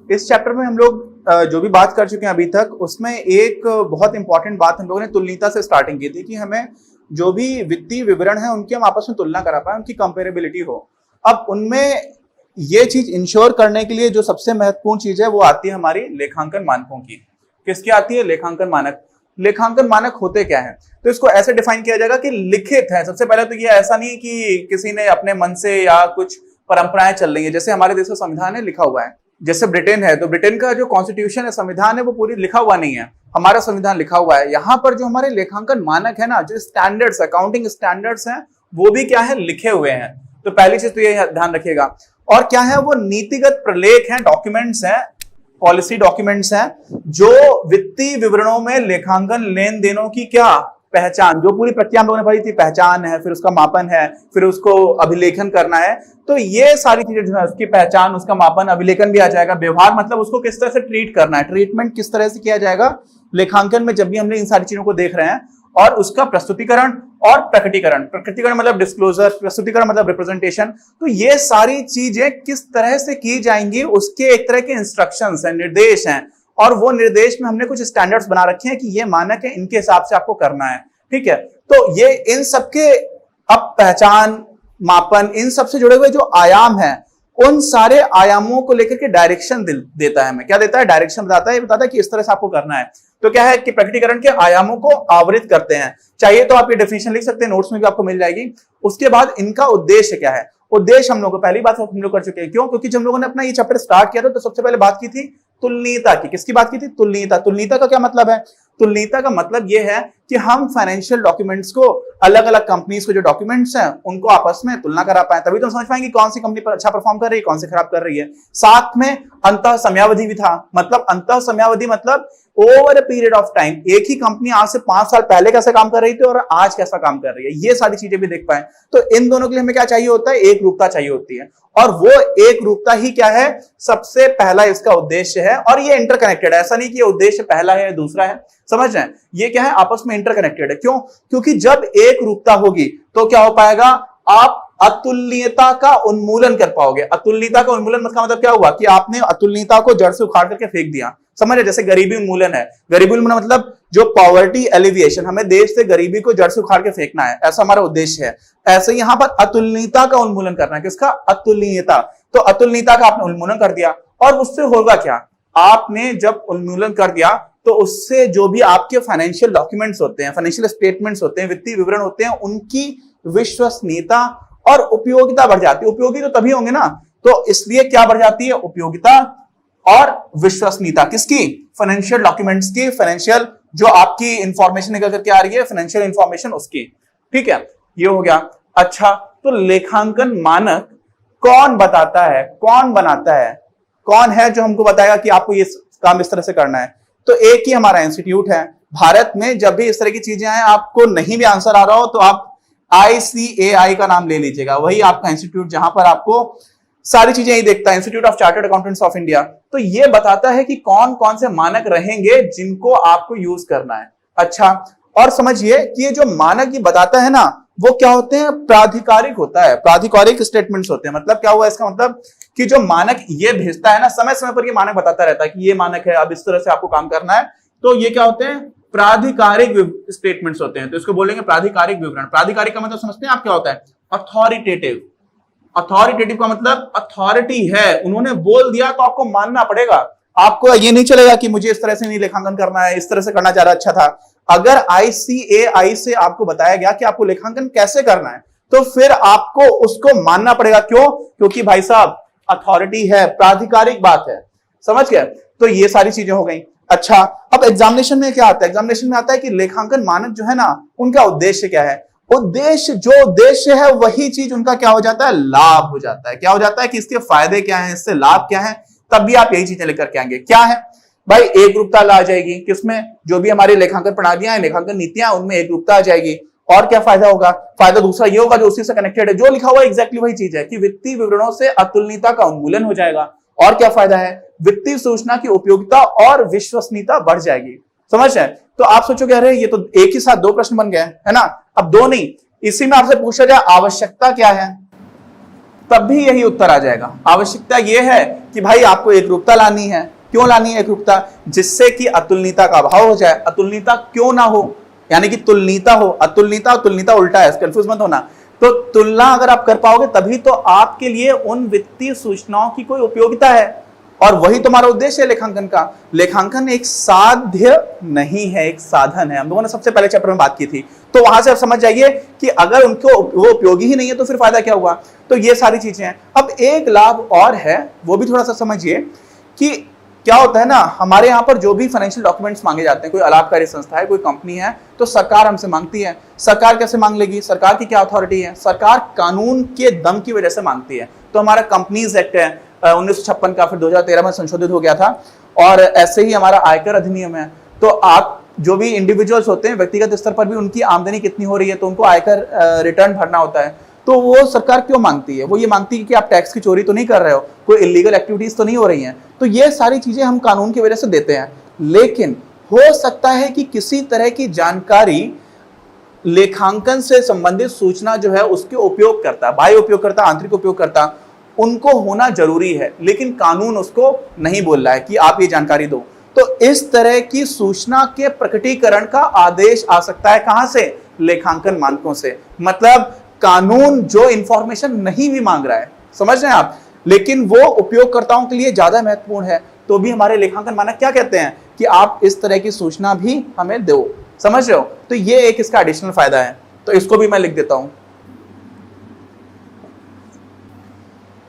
इस चैप्टर में हम लोग जो भी बात कर चुके हैं अभी तक, उसमें एक बहुत इंपॉर्टेंट बात हम लोगों ने तुलनीयता से स्टार्टिंग की थी कि हमें जो भी वित्तीय विवरण है उनकी हम आपस में तुलना करा पाए, उनकी कंपेरेबिलिटी हो। अब उनमें ये चीज इंश्योर करने के लिए जो सबसे महत्वपूर्ण चीज है वो आती है हमारी लेखांकन मानकों की। किसकी आती है? लेखांकन मानक। लेखांकन मानक होते क्या है? तो इसको ऐसे डिफाइन किया जाएगा कि लिखित है। सबसे पहले तो ये ऐसा नहीं कि किसी ने अपने मन से या कुछ परंपराएं चल रही है। जैसे हमारे देश का संविधान है, लिखा हुआ है। जैसे ब्रिटेन है, तो ब्रिटेन का जो कॉन्स्टिट्यूशन है, संविधान है, वो पूरी लिखा हुआ नहीं है। हमारा संविधान लिखा हुआ है। यहाँ पर जो हमारे लेखांकन मानक है ना, जो स्टैंडर्ड्स, अकाउंटिंग स्टैंडर्ड्स हैं, वो भी क्या है? लिखे हुए हैं। तो पहली चीज तो ये ध्यान रखिएगा। और क्या है? वो नीतिगत प्रलेख हैं, डॉक्यूमेंट्स हैं, पॉलिसी डॉक्यूमेंट्स हैं, जो वित्तीय विवरणों में लेखांकन लेन देनों की क्या पहचान, जो पूरी प्रक्रिया हम लोगों ने पढ़ी थी, पहचान है, फिर उसका मापन है, फिर उसको अभिलेखन करना है। तो ये सारी चीजें जो है, उसकी पहचान, उसका मापन, अभिलेखन भी आ जाएगा। व्यवहार मतलब उसको किस तरह से ट्रीट करना है, ट्रीटमेंट किस तरह से किया जाएगा लेखांकन में, जब भी हम इन सारी चीजों को देख रहे हैं। और उसका प्रस्तुतिकरण और प्रकटीकरण, प्रकटीकरण मतलब डिस्क्लोजर, प्रस्तुतिकरण मतलब रिप्रेजेंटेशन। तो ये सारी चीजें किस तरह से की जाएंगी, उसके एक तरह के इंस्ट्रक्शंस हैं, निर्देश हैं। और वो निर्देश में हमने कुछ स्टैंडर्ड्स बना रखे हैं कि ये मानक है, इनके हिसाब से आपको करना है। ठीक है, तो ये इन सबके अब पहचान, मापन, इन सबसे जुड़े हुए जो आयाम हैं, उन सारे आयामों को लेकर के डायरेक्शन देता है हमें। क्या देता है? डायरेक्शन बताता है, बताता है कि इस तरह से आपको करना है। तो क्या है कि प्रकटीकरण के आयामों को आवृत करते हैं। चाहिए तो आप ये डेफिनेशन लिख सकते हैं, नोट्स में भी आपको मिल जाएगी। उसके बाद इनका उद्देश्य क्या है? उद्देश्य हम लोग को पहली बात हम लोग कर चुके हैं। क्यों? क्योंकि जब हम लोगों ने अपना ये चैप्टर स्टार्ट किया था तो सबसे पहले बात की थी तुलनीयता की। किसकी बात की थी? तुलनीयता। तुलनीयता का क्या मतलब है? तुलनीयता का मतलब यह है कि हम फाइनेंशियल डॉक्यूमेंट्स को, अलग अलग कंपनीज को जो डॉक्यूमेंट्स हैं, उनको आपस में तुलना करा पाए। तभी तो हम समझ पाएंगे कौन सी कंपनी पर अच्छा परफॉर्म कर रही है, कौन सी खराब कर रही है। साथ में अंतः समयावधि भी था। मतलब अंतः समयावधि मतलब over a period of time, एक ही कंपनी आज से 5 साल पहले कैसे काम कर रही थी और आज कैसा काम कर रही है, ये सारी चीजें भी देख पाए। तो इन दोनों के लिए हमें क्या चाहिए होता है? एक रूपता चाहिए होती है। और वो एक रूपता ही क्या है? सबसे पहला इसका उद्देश्य है। और ये इंटरकनेक्टेड है, ऐसा नहीं कि ये उद्देश्य पहला है दूसरा है। समझ रहे हैं? ये क्या है? आपस में इंटरकनेक्टेड है। क्यों? क्योंकि जब एक रूपता होगी तो क्या हो पाएगा? आप अतुलनीयता का उन्मूलन कर पाओगे। अतुलनीयता का उन्मूलन का मतलब क्या हुआ कि आपने अतुलनीयता को जड़ से उखाड़ करके फेंक दिया। समझ रहे? जैसे गरीबी उन्मूलन है। गरीबी उन्मूलन मतलब जो पॉवर्टी एलिविएशन, हमें देश से गरीबी को जड़ से उखाड़ के फेंकना है, ऐसा हमारा उद्देश्य है। ऐसे यहां पर अतुलनीयता का उन्मूलन करना है। किसका? अतुलनीयता। तो अतुलनीयता का आपने उन्मूलन कर दिया और उससे होगा क्या? आपने जब उन्मूलन कर दिया तो उससे जो भी आपके फाइनेंशियल डॉक्यूमेंट्स होते हैं, फाइनेंशियल स्टेटमेंट्स होते हैं, वित्तीय विवरण होते हैं, उनकी विश्वसनीयता और उपयोगिता बढ़ जाती है। उपयोगी तो तभी होंगे ना, तो इसलिए क्या बढ़ जाती है? उपयोगिता और विश्वसनीयता। किसकी? फाइनेंशियल डॉक्यूमेंट्स की, फाइनेंशियल जो आपकी इंफॉर्मेशन निकल करके आ रही है, फाइनेंशियल इंफॉर्मेशन उसकी। ठीक है, ये हो गया। अच्छा, तो लेखांकन मानक कौन बताता है, कौन बनाता है, कौन है जो हमको बताएगा कि आपको ये काम इस तरह से करना है? तो एक ही हमारा इंस्टीट्यूट है भारत में। जब भी इस तरह की चीजें आए, आपको नहीं भी आंसर आ रहा हो तो आप ICAI का नाम ले लीजिएगा। वही आपका इंस्टीट्यूट जहां पर आपको सारी चीजें ही देखता है, institute of chartered accountants of India. तो ये बताता है कि कौन कौन से मानक रहेंगे जिनको आपको यूज करना है। अच्छा, और समझिए कि ये जो मानक ये बताता है ना, वो क्या होते हैं? प्राधिकारिक होता है। प्राधिकारिक स्टेटमेंट्स होते हैं। मतलब क्या हुआ इसका? मतलब कि जो मानक ये भेजता है ना, समय समय पर ये मानक बताता रहता है कि ये मानक है, अब इस तरह से आपको काम करना है। तो ये क्या होते हैं? प्राधिकारिक स्टेटमेंट्स होते हैं। तो इसको बोलेंगे प्राधिकारिक विवरण। प्राधिकारिक का मतलब समझते हैं आप क्या होता है? अथॉरिटेटिव। अथॉरिटेटिव का मतलब अथॉरिटी है, उन्होंने बोल दिया तो आपको मानना पड़ेगा। आपको ये नहीं चलेगा कि मुझे इस तरह से नहीं लेखांकन करना है, इस तरह से करना ज्यादा अच्छा था। अगर ICAI से आपको बताया गया कि आपको लेखांकन कैसे करना है, तो फिर आपको उसको मानना पड़ेगा। क्यों? क्योंकि भाई साहब अथॉरिटी है, प्राधिकारिक बात है। समझ गए? तो ये सारी चीजें हो गई। अच्छा, अब एग्जामिनेशन में क्या आता है? एग्जामिनेशन में आता है कि लेखांकन मानक जो है ना, उनका उद्देश्य क्या है? उद्देश्य, जो उद्देश्य है वही चीज उनका क्या हो जाता है? लाभ हो जाता है। क्या हो जाता है कि इसके फायदे क्या है, इससे लाभ क्या है, तब भी आप यही चीजें लेकर के आएंगे। क्या है भाई? एक रूपता ला जाएगी। किसमें? जो भी हमारी लेखांकन प्रणालियां हैं, लेखांकन नीतियां, उनमें एक रूपता आ जाएगी। और क्या फायदा होगा? फायदा दूसरा ये होगा जो उसी से कनेक्टेड है, जो लिखा हुआ है एग्जैक्टली वही चीज है कि वित्तीय विवरणों से अतुलनीयता का उन्मूलन हो जाएगा। और क्या फायदा है? वित्तीय सूचना की उपयोगिता और विश्वसनीयता बढ़ जाएगी। समझ रहे हैं? तो आप सोचोगे अरे ये तो एक ही साथ दो प्रश्न बन गए, है ना? अब दो नहीं, इसी में आपसे पूछा जाए आवश्यकता क्या है, तब भी यही उत्तर आ जाएगा। आवश्यकता यह है कि भाई आपको एकरूपता लानी है। क्यों लानी है एकरूपता? जिससे कि अतुलनीता का अभाव हो जाए। अतुलनीता क्यों ना हो, यानी कि तुलनीता हो। अतुलनीता और तुलनीता उल्टा है, कंफ्यूज मत होना। तो तुलना अगर आप कर पाओगे तभी तो आपके लिए उन वित्तीय सूचनाओं की कोई उपयोगिता है, और वही तुम्हारा उद्देश्य है लेखांकन का। लेखांकन एक साध्य नहीं है, एक साधन है। हम लोगों ने सबसे पहले चैप्टर में बात की थी। तो वहां से आप समझ जाइए कि अगर उनको वो उपयोगी ही नहीं है तो फिर फायदा क्या हुआ। तो ये सारी चीजें हैं। अब एक लाभ और है, वो भी थोड़ा सा समझिए कि क्या होता है ना, हमारे यहाँ पर जो भी फाइनेंशियल डॉक्यूमेंट्स मांगे जाते हैं, कोई अलाभकारी संस्था है, कोई कंपनी है, तो सरकार हमसे मांगती है। सरकार कैसे मांग लेगी? सरकार की क्या अथॉरिटी है? सरकार कानून के दम की वजह से मांगती है। तो हमारा कंपनीज एक्ट है 1956 का, फिर 2013 में संशोधित हो गया था, और ऐसे ही हमारा आयकर अधिनियम है। तो आप जो भी इंडिविजुअल्स होते हैं, व्यक्तिगत स्तर पर भी उनकी आमदनी कितनी हो रही है, तो उनको आयकर रिटर्न भरना होता है। तो वो सरकार क्यों मांगती है? वो ये मांगती है कि आप टैक्स की चोरी तो नहीं कर रहे हो, कोई इलीगल एक्टिविटीज तो नहीं हो रही हैं। तो ये सारी चीजें हम कानून की वजह से देते हैं। लेकिन हो सकता है कि किसी तरह की जानकारी लेखांकन से संबंधित सूचना जो है उसके उपयोगकर्ता, बाह्य उपयोगकर्ता, आंतरिक उपयोगकर्ता, उनको होना जरूरी है, लेकिन कानून उसको नहीं बोल रहा है कि आप ये जानकारी दो। तो इस तरह की सूचना के प्रकटीकरण का आदेश आ सकता है कहां से? लेखांकन मानकों से। मतलब कानून जो इंफॉर्मेशन नहीं भी मांग रहा है, समझ रहे हैं आप, लेकिन वो उपयोगकर्ताओं के लिए ज्यादा महत्वपूर्ण है, तो भी हमारे लेखांकन मानक क्या कहते हैं कि आप इस तरह की सूचना भी हमें दो। समझ रहे हो? तो ये एक इसका एडिशनल फायदा है। तो इसको भी मैं लिख देता हूं।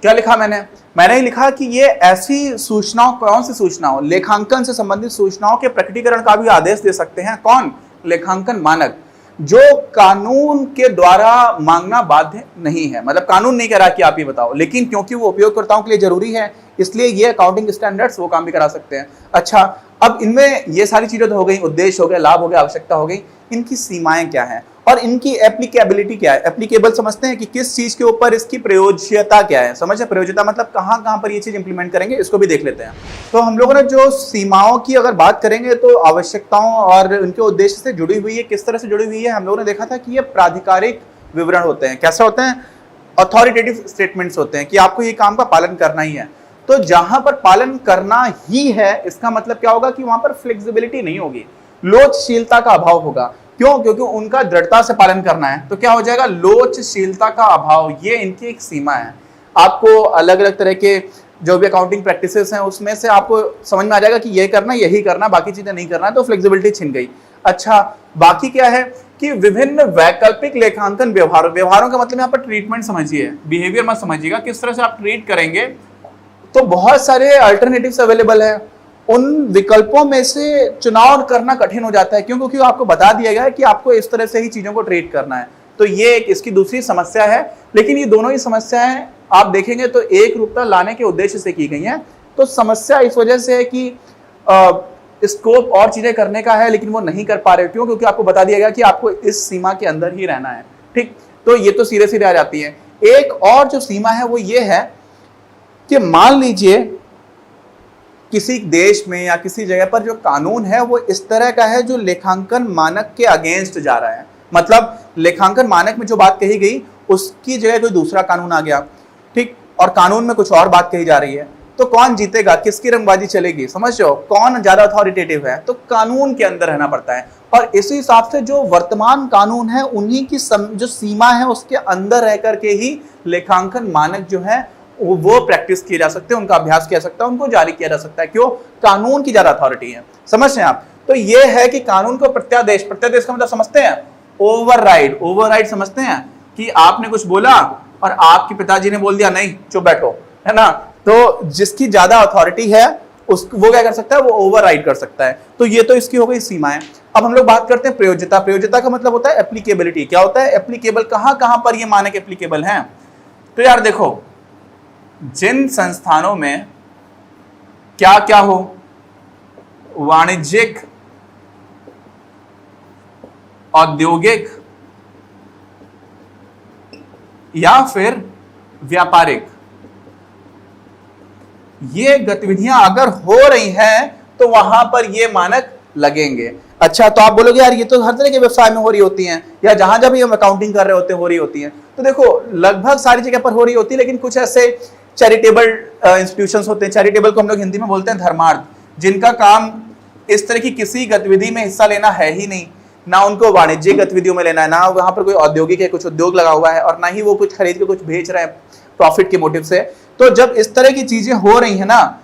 क्या लिखा मैंने लिखा कि ये ऐसी सूचनाओं, कौन सी सूचनाओं? लेखांकन से संबंधित सूचनाओं के प्रकटीकरण का भी आदेश दे सकते हैं। कौन? लेखांकन मानक, जो कानून के द्वारा मांगना बाध्य नहीं है। मतलब कानून नहीं कह रहा कि आप ये बताओ, लेकिन क्योंकि वो उपयोगकर्ताओं के लिए जरूरी है, इसलिए ये अकाउंटिंग स्टैंडर्ड्स वो काम भी करा सकते हैं। अच्छा, अब इनमें ये सारी चीजें तो हो गई, उद्देश्य हो गया, लाभ हो गया, आवश्यकता हो गई। इनकी सीमाएं क्या है और इनकी एप्लीकेबिलिटी क्या है? एप्लीकेबल समझते हैं कि किस चीज के ऊपर इसकी प्रयोज्यता क्या है। समझे? प्रयोज्यता मतलब कहां कहां पर ये चीज इंप्लीमेंट करेंगे, इसको भी देख लेते हैं। तो हम लोगों ने जो सीमाओं की अगर बात करेंगे तो आवश्यकताओं और उनके उद्देश्य से जुड़ी हुई है। किस तरह से जुड़ी हुई है? हम लोगों ने देखा था कि ये प्राधिकारिक विवरण होते हैं। कैसे होते हैं? अथॉरिटेटिव स्टेटमेंट्स होते हैं कि आपको ये काम का पालन करना ही है। तो जहां पर पालन करना ही है, इसका मतलब क्या होगा कि वहां पर फ्लेक्सिबिलिटी नहीं होगी, लोचशीलता का अभाव होगा। क्यों? क्योंकि उनका दृढ़ता से पालन करना है। तो क्या हो जाएगा? लोचशीलता का अभाव, ये इनकी एक सीमा है। आपको अलग अलग तरह के जो भी अकाउंटिंग प्रैक्टिसेस हैं उसमें से आपको समझ में आ जाएगा कि ये करना, यही करना, बाकी चीजें नहीं करना, तो फ्लेक्सिबिलिटी छिन गई। अच्छा, बाकी क्या है कि विभिन्न वैकल्पिक लेखांकन व्यवहारों का मतलब यहाँ पर ट्रीटमेंट समझिए, बिहेवियर मत समझिएगा। किस तरह से आप ट्रीट करेंगे, तो बहुत सारे अल्टरनेटिव्स अवेलेबल है। उन विकल्पों में से चुनाव करना कठिन हो जाता है। क्यों? क्योंकि आपको बता दिया गया है कि आपको इस तरह से ही चीजों को ट्रीट करना है। तो ये एक इसकी दूसरी समस्या है। लेकिन ये दोनों ही समस्याएं आप देखेंगे तो एक रूपता लाने के उद्देश्य से की गई हैं। तो समस्या इस वजह से है कि स्कोप और चीजें करने का है, लेकिन वो नहीं कर पा रहे। क्यों? क्योंकि आपको बता दिया गया कि आपको इस सीमा के अंदर ही रहना है। ठीक, तो ये तो सीधे सीधे आ जाती है। एक और जो सीमा है वो ये है कि मान लीजिए किसी देश में या किसी जगह पर जो कानून है वो इस तरह का है जो लेखांकन मानक के अगेंस्ट जा रहा है। मतलब लेखांकन मानक में जो बात कही गई उसकी जगह कोई दूसरा कानून आ गया, ठीक, और कानून में कुछ और बात कही जा रही है। तो कौन जीतेगा? किसकी रंगबाजी चलेगी? समझ रहे हो? कौन ज्यादा अथॉरिटेटिव है? तो कानून के अंदर रहना पड़ता है। और इसी हिसाब से जो वर्तमान कानून है उन्हीं की जो सीमा है उसके अंदर रह करके ही लेखांकन मानक जो है वो प्रैक्टिस किए जा सकते हैं, उनका अभ्यास किया जा सकता है, उनको जारी किया जा सकता है। क्यों? कानून की ज्यादा अथॉरिटी है। समझ रहे हैं आप? तो ये है कि कानून को प्रत्यादेश, प्रत्यादेश का मतलब समझते हैं? ओवरराइड। ओवरराइड समझते हैं कि आपने कुछ बोला और आपके पिताजी ने बोल दिया नहीं चुप बैठो, है ना? तो जिसकी ज्यादा अथॉरिटी है वो क्या कर सकता है? वो ओवरराइड कर सकता है। तो ये तो इसकी हो गई सीमाएं। अब हम लोग बात करते हैं प्रयोज्यता। प्रयोज्यता का मतलब होता है एप्लीकेबिलिटी। क्या होता है? एप्लीकेबल, कहां कहां पर ये मानक एप्लीकेबल हैं। तो यार देखो, जिन संस्थानों में क्या क्या हो, वाणिज्यिक, औद्योगिक या फिर व्यापारिक, ये गतिविधियां अगर हो रही हैं तो वहां पर ये मानक लगेंगे। अच्छा, तो आप बोलोगे यार ये तो हर तरह के व्यवसाय में हो रही होती हैं, या जहां जब भी हम अकाउंटिंग कर रहे होते हैं हो रही होती हैं। तो देखो लगभग सारी जगह पर हो रही होती है, लेकिन कुछ ऐसे चैरिटेबल इंस्टीट्यूशंस होते हैं, चैरिटेबल को हम लोग हिंदी में बोलते हैं धर्मार्थ, जिनका काम इस तरह की किसी गतिविधि में हिस्सा लेना है ही नहीं, ना उनको वाणिज्यिक गतिविधियों में लेना है, ना वहां पर कोई औद्योगिक है, कुछ उद्योग लगा हुआ है, और ना ही वो कुछ खरीद के कुछ बेच रहे हैं प्रॉफिट के मोटिव से। तो जब इस तरह की चीजें हो रही है ना,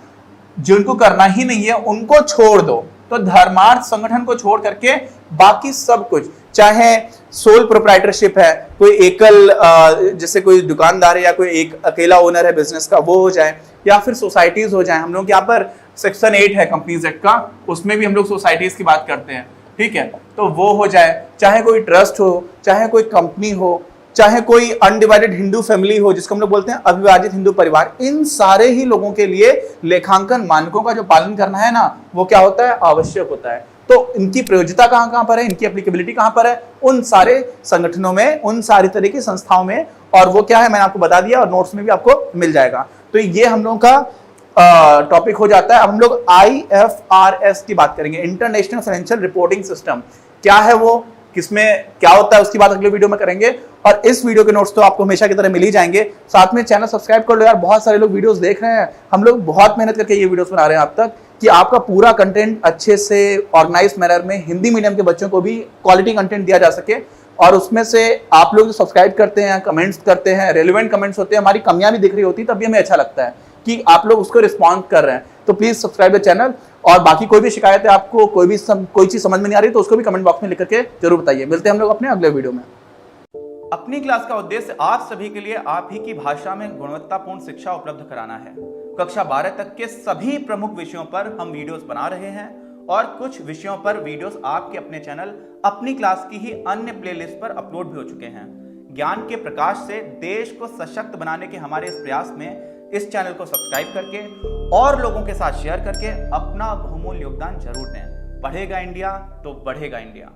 जिनको करना ही नहीं है उनको छोड़ दो। तो धर्मार्थ संगठन को छोड़ करके बाकी सब कुछ, चाहे सोल प्रोप्राइटरशिप है, कोई एकल जैसे कोई दुकानदार है या कोई एक अकेला ओनर है बिजनेस का, वो हो जाए, या फिर सोसाइटीज हो जाए। हम लोग यहाँ पर सेक्शन 8 है कंपनीज एक्ट का, उसमें भी हम लोग सोसाइटीज की बात करते हैं, ठीक है, तो वो हो जाए, चाहे कोई ट्रस्ट हो, चाहे कोई कंपनी हो, चाहे कोई अनडिवाइडेड हिंदू फैमिली हो, जिसको हम लोग बोलते हैं अविभाजित हिंदू परिवार, इन सारे ही लोगों के लिए लेखांकन मानकों का जो पालन करना है ना, वो क्या होता है, आवश्यक होता है। तो इनकी प्रयोज्यता कहां कहां पर है, इनकी एप्लीकेबिलिटी कहां पर है, उन सारे संगठनों में, उन सारी तरह की संस्थाओं में, और वो क्या है मैंने आपको बता दिया और नोट्स में भी आपको मिल जाएगा। तो ये हम लोगों का टॉपिक हो जाता है। अब हम लोग IFRS की बात करेंगे, इंटरनेशनल फाइनेंशियल रिपोर्टिंग सिस्टम। क्या है वो, किसमें क्या होता है, उसकी बात अगले वीडियो में करेंगे। और इस वीडियो के नोट्स तो आपको हमेशा की तरह मिल ही जाएंगे। साथ में चैनल सब्सक्राइब कर लो यार, बहुत सारे लोग वीडियोस देख रहे हैं, हम लोग बहुत मेहनत करके ये वीडियोस बना रहे हैं आप तक, कि आपका पूरा कंटेंट अच्छे से ऑर्गेनाइज मैनर में हिंदी मीडियम के बच्चों को भी क्वालिटी कंटेंट दिया जा सके। और उसमें से आप लोग जो सब्सक्राइब करते हैं, कमेंट्स करते हैं, रेलिवेंट कमेंट्स होते हैं, हमारी कमियां भी दिख रही होती है, तब भी हमें अच्छा लगता है कि आप लोग उसको रिस्पॉन्ड कर रहे हैं। तो प्लीज सब्सक्राइब द चैनल। और बाकी कोई भी शिकायत है आपको, कोई चीज समझ में नहीं आ रही, तो उसको भी कमेंट बॉक्स में लिख करके जरूर बताइए। मिलते हैं हम लोग अपने अगले वीडियो में। अपनी क्लास का उद्देश्य आप सभी के लिए आप ही की भाषा में गुणवत्तापूर्ण शिक्षा उपलब्ध कराना है। कक्षा 12 तक के सभी प्रमुख विषयों पर हम वीडियोस बना रहे हैं, और कुछ विषयों पर वीडियोस आपके अपने चैनल अपनी क्लास की ही अन्य प्लेलिस्ट पर अपलोड भी हो चुके हैं। ज्ञान के प्रकाश से देश को सशक्त बनाने के हमारे इस प्रयास में इस चैनल को सब्सक्राइब करके और लोगों के साथ शेयर करके अपना बहुमूल्य योगदान जरूर दें। बढ़ेगा इंडिया तो बढ़ेगा इंडिया।